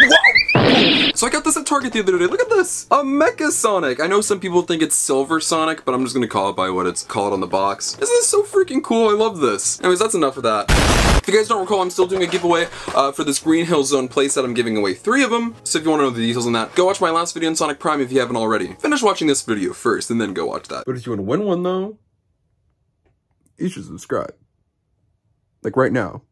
Whoa! So I got this at Target the other day. Look at this! A Mecha Sonic! I know some people think it's Silver Sonic, but I'm just gonna call it by what it's called on the box. Isn't this so freaking cool? I love this. Anyways, that's enough of that. If you guys don't recall, I'm still doing a giveaway for this Green Hill Zone playset. I'm giving away 3 of them. So if you want to know the details on that, go watch my last video on Sonic Prime if you haven't already. Finish watching this video first and then go watch that. But if you want to win one though, you should subscribe. Like right now.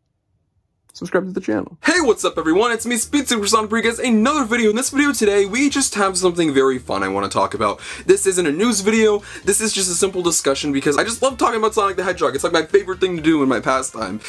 Subscribe to the channel. Hey, what's up everyone? It's me, SpeedSuperSonic, bringing you guys another video. In this video today, we just have something very fun I want to talk about. This isn't a news video. This is just a simple discussion because I just love talking about Sonic the Hedgehog. It's like my favorite thing to do in my pastime.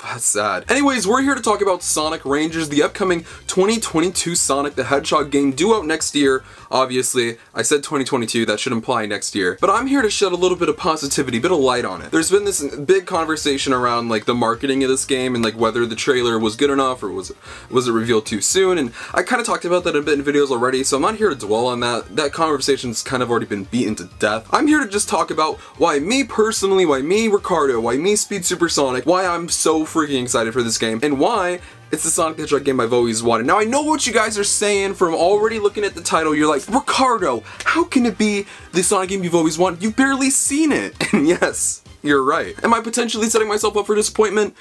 That's sad. Anyways, we're here to talk about Sonic Rangers, the upcoming 2022 Sonic the Hedgehog game due out next year. Obviously, I said 2022, that should imply next year. But I'm here to shed a little bit of positivity, a bit of light on it. There's been this big conversation around like the marketing of this game and like whether the trailer was good enough or was it revealed too soon, and I kind of talked about that a bit in videos already, so I'm not here to dwell on that. That conversation's kind of already been beaten to death. I'm here to just talk about why me personally, why me Ricardo, why me SpeedSuperSonic, why I'm so freaking excited for this game, and why it's the Sonic the Hedgehog game I've always wanted. Now I know what you guys are saying from already looking at the title. You're like, Ricardo, how can it be the Sonic game you've always wanted? You've barely seen it. And yes, you're right. Am I potentially setting myself up for disappointment?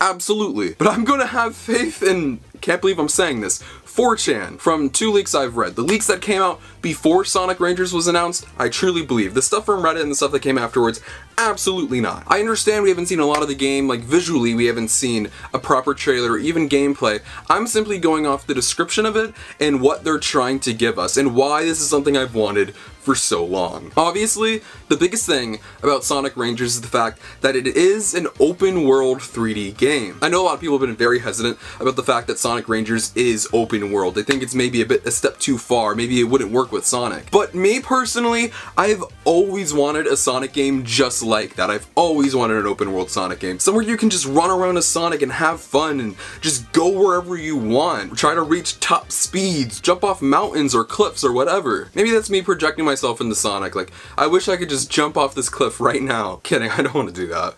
Absolutely. But I'm gonna have faith in, can't believe I'm saying this, 4chan, from 2 leaks I've read. The leaks that came out before Sonic Rangers was announced, I truly believe. The stuff from Reddit and the stuff that came afterwards, absolutely not. I understand we haven't seen a lot of the game, like visually we haven't seen a proper trailer or even gameplay. I'm simply going off the description of it and what they're trying to give us and why this is something I've wanted for so long. Obviously, the biggest thing about Sonic Rangers is the fact that it is an open world 3D game. I know a lot of people have been very hesitant about the fact that Sonic Rangers is open world. They think it's maybe a step too far, maybe it wouldn't work with Sonic. But me personally, I've always wanted a Sonic game just like that. I've always wanted an open world Sonic game. Somewhere you can just run around as Sonic and have fun and just go wherever you want. Try to reach top speeds, jump off mountains or cliffs or whatever. Maybe that's me projecting myself into Sonic. Like, I wish I could just jump off this cliff right now. Kidding, I don't want to do that.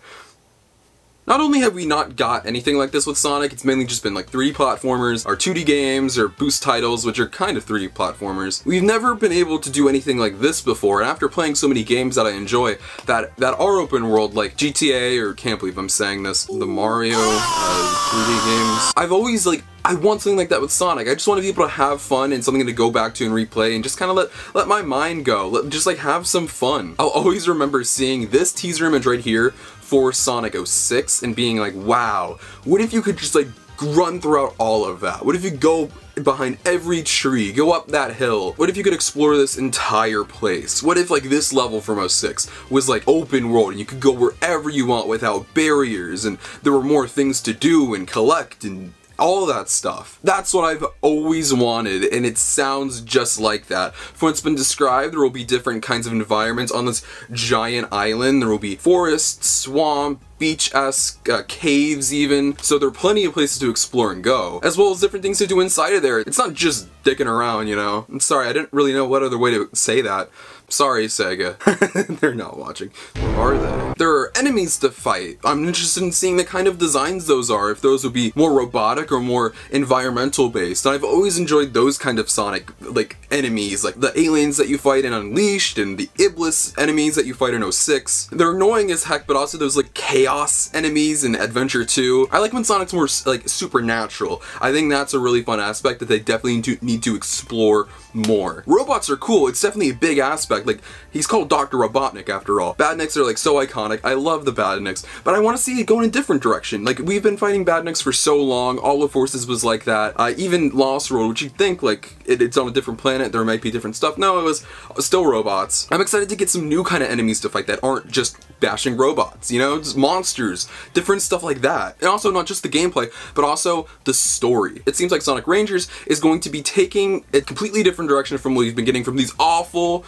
Not only have we not got anything like this with Sonic, it's mainly just been like 3D platformers, or 2D games, or boost titles, which are kind of 3D platformers. We've never been able to do anything like this before, and after playing so many games that I enjoy that are open world, like GTA, or can't believe I'm saying this, the Mario 3D games, I've always I want something like that with Sonic. I just want to be able to have fun and something to go back to and replay and just kind of let my mind go. Just like have some fun. I'll always remember seeing this teaser image right here for Sonic 06 and being like, wow, what if you could just like run throughout all of that? What if you go behind every tree, go up that hill? What if you could explore this entire place? What if like this level from 06 was like open world and you could go wherever you want without barriers and there were more things to do and collect and all that stuff. That's what I've always wanted, and it sounds just like that. From what's been described, there will be different kinds of environments on this giant island. There will be forest, swamp, beach-esque, caves even. So there are plenty of places to explore and go, as well as different things to do inside of there. It's not just dicking around, you know? I'm sorry, I didn't really know what other way to say that. Sorry, Sega. They're not watching. Or are they? There are enemies to fight. I'm interested in seeing the kind of designs those are, if those would be more robotic or more environmental based. And I've always enjoyed those kind of Sonic, like, enemies, like the aliens that you fight in Unleashed and the Iblis enemies that you fight in 06. They're annoying as heck, but also those, like, chaos enemies in Adventure 2. I like when Sonic's more, like, supernatural. I think that's a really fun aspect that they definitely need to explore more. Robots are cool. It's definitely a big aspect. Like, he's called Dr. Robotnik after all. Badniks are like so iconic. I love the Badniks, but I want to see it go in a different direction. Like, we've been fighting Badniks for so long. All of Forces was like that. Even Lost World, which you'd think like it's on a different planet, there might be different stuff. No, it was still robots. I'm excited to get some new kind of enemies to fight that aren't just bashing robots, you know, just monsters, different stuff like that. And also not just the gameplay, but also the story. It seems like Sonic Rangers is going to be taking a completely different direction from what we've been getting from these awful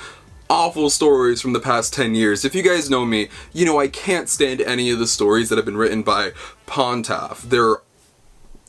stories from the past 10 years. If you guys know me, you know I can't stand any of the stories that have been written by Pontaf. They're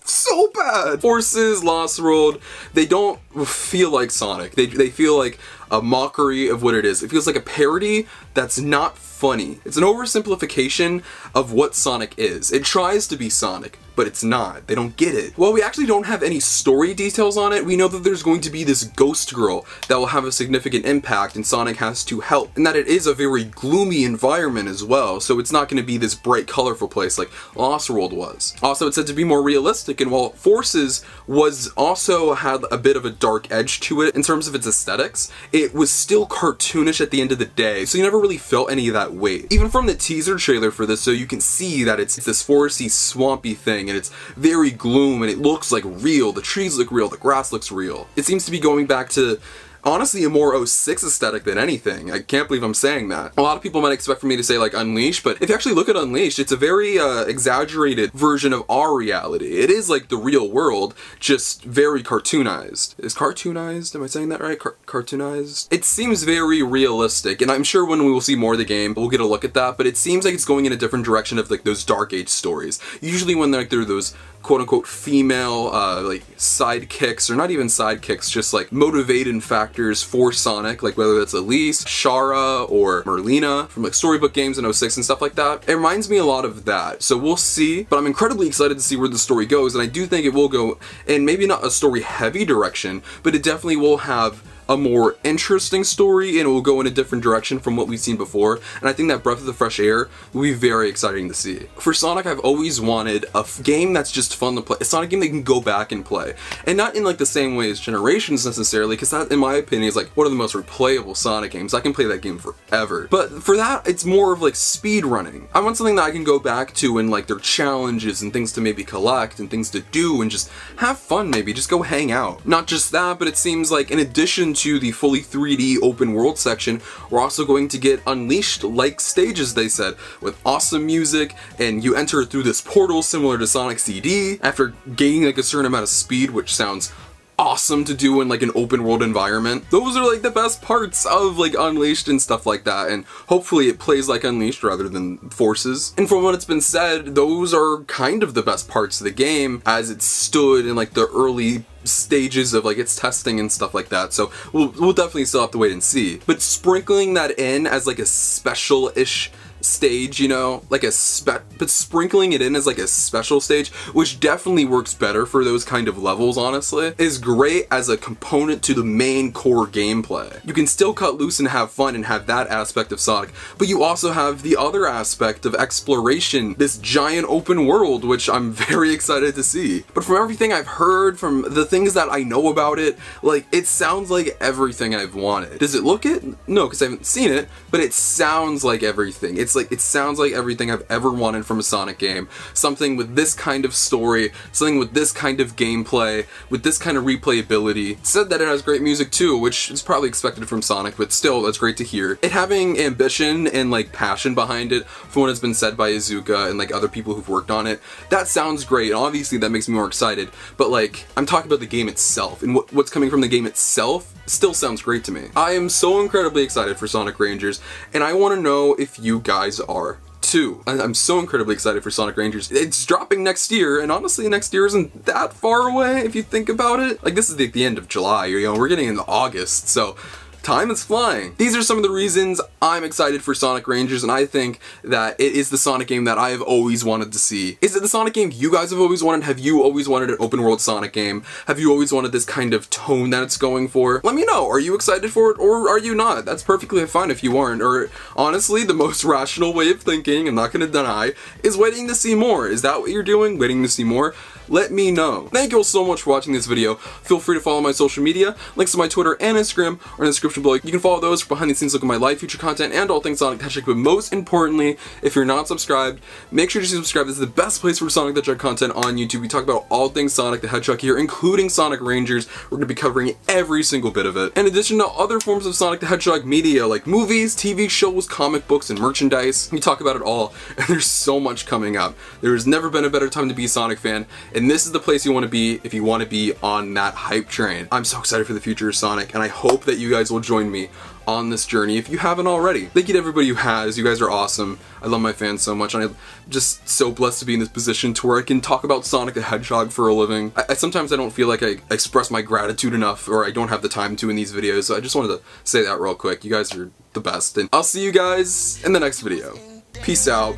so bad. Forces, Lost World, they don't feel like Sonic. They feel like a mockery of what it is. It feels like a parody that's not funny. It's an oversimplification of what Sonic is. It tries to be Sonic, but it's not. They don't get it. While we actually don't have any story details on it, we know that there's going to be this ghost girl that will have a significant impact and Sonic has to help. And that it is a very gloomy environment as well, so it's not going to be this bright, colorful place like Lost World was. Also, it's said to be more realistic, and while Forces was also had a bit of a dark edge to it in terms of its aesthetics, it was still cartoonish at the end of the day, so you never really felt any of that weight. Even from the teaser trailer for this, so you can see that it's this foresty, swampy thing, and it's very gloom, and it looks like real. The trees look real, the grass looks real. It seems to be going back to honestly a more 06 aesthetic than anything. I can't believe I'm saying that. A lot of people might expect for me to say like Unleashed, but if you actually look at Unleashed, it's a very exaggerated version of our reality. It is like the real world, just very cartoonized. Is cartoonized? Am I saying that right? Cartoonized? It seems very realistic, and I'm sure when we will see more of the game, we'll get a look at that, but it seems like it's going in a different direction of like those Dark Age stories. Usually when they're those quote-unquote female like sidekicks, or not even sidekicks, just like motivating factors for Sonic, like whether that's Elise, Shara, or Merlina from like storybook games in 06 and stuff like that. It reminds me a lot of that, so we'll see, but I'm incredibly excited to see where the story goes, and I do think it will go in maybe not a story heavy direction, but it definitely will have a more interesting story, and it will go in a different direction from what we've seen before, and I think that breath of the fresh air will be very exciting to see. For Sonic, I've always wanted a game that's just fun to play, a Sonic game that you can go back and play, and not in like the same way as Generations necessarily, because that in my opinion is like one of the most replayable Sonic games. I can play that game forever, but for that it's more of like speed running. I want something that I can go back to, and like their challenges and things to maybe collect and things to do and just have fun, maybe just go hang out. Not just that, but it seems like in addition to the fully 3D open world section, we're also going to get Unleashed-like stages, they said, with awesome music, and you enter through this portal similar to Sonic CD after gaining like a certain amount of speed, which sounds awesome to do in like an open world environment. Those are like the best parts of like Unleashed and stuff like that, and hopefully it plays like Unleashed rather than Forces. And from what it's been said, those are kind of the best parts of the game as it stood in like the early stages of like its testing and stuff like that, so we'll definitely still have to wait and see. But sprinkling that in as like a special-ish stage, you know, like but sprinkling it in as like a special stage, which definitely works better for those kind of levels, honestly, is great as a component to the main core gameplay. You can still cut loose and have fun and have that aspect of Sonic, but you also have the other aspect of exploration, this giant open world, which I'm very excited to see. But from everything I've heard, from the things that I know about it, like, it sounds like everything I've wanted. Does it look it? No, because I haven't seen it, but it sounds like everything. It sounds like everything I've ever wanted from a Sonic game. Something with this kind of story, something with this kind of gameplay, with this kind of replayability. It said that it has great music too, which is probably expected from Sonic, but still, that's great to hear. It having ambition and like passion behind it, from what has been said by Iizuka and like other people who've worked on it, that sounds great, and obviously that makes me more excited, but like, I'm talking about the game itself, and what's coming from the game itself still sounds great to me. I am so incredibly excited for Sonic Rangers, and I want to know if you guys are too. I'm so incredibly excited for Sonic Rangers. It's dropping next year, and honestly, next year isn't that far away if you think about it. Like, this is the end of July, you know, we're getting into August, so time is flying. These are some of the reasons I'm excited for Sonic Rangers, and I think that it is the Sonic game that I have always wanted to see. Is it the Sonic game you guys have always wanted? Have you always wanted an open world Sonic game? Have you always wanted this kind of tone that it's going for? Let me know. Are you excited for it, or are you not? That's perfectly fine if you aren't. Or honestly, the most rational way of thinking, I'm not gonna deny, is waiting to see more. Is that what you're doing? Waiting to see more? Let me know. Thank you all so much for watching this video. Feel free to follow my social media. Links to my Twitter and Instagram are in the description below. You can follow those for behind the scenes look at my life, future content, and all things Sonic the Hedgehog. But most importantly, if you're not subscribed, make sure to subscribe. This is the best place for Sonic the Hedgehog content on YouTube. We talk about all things Sonic the Hedgehog here, including Sonic Rangers. We're going to be covering every single bit of it. In addition to other forms of Sonic the Hedgehog media, like movies, TV shows, comic books, and merchandise. We talk about it all, and there's so much coming up. There has never been a better time to be a Sonic fan, And this is the place you want to be if you want to be on that hype train. I'm so excited for the future of Sonic, and I hope that you guys will join me on this journey if you haven't already. Thank you to everybody who has. You guys are awesome. I love my fans so much, and I'm just so blessed to be in this position to where I can talk about Sonic the Hedgehog for a living. Sometimes I don't feel like I express my gratitude enough, or I don't have the time to in these videos, so I just wanted to say that real quick. You guys are the best, and I'll see you guys in the next video. Peace out.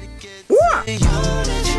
Wah!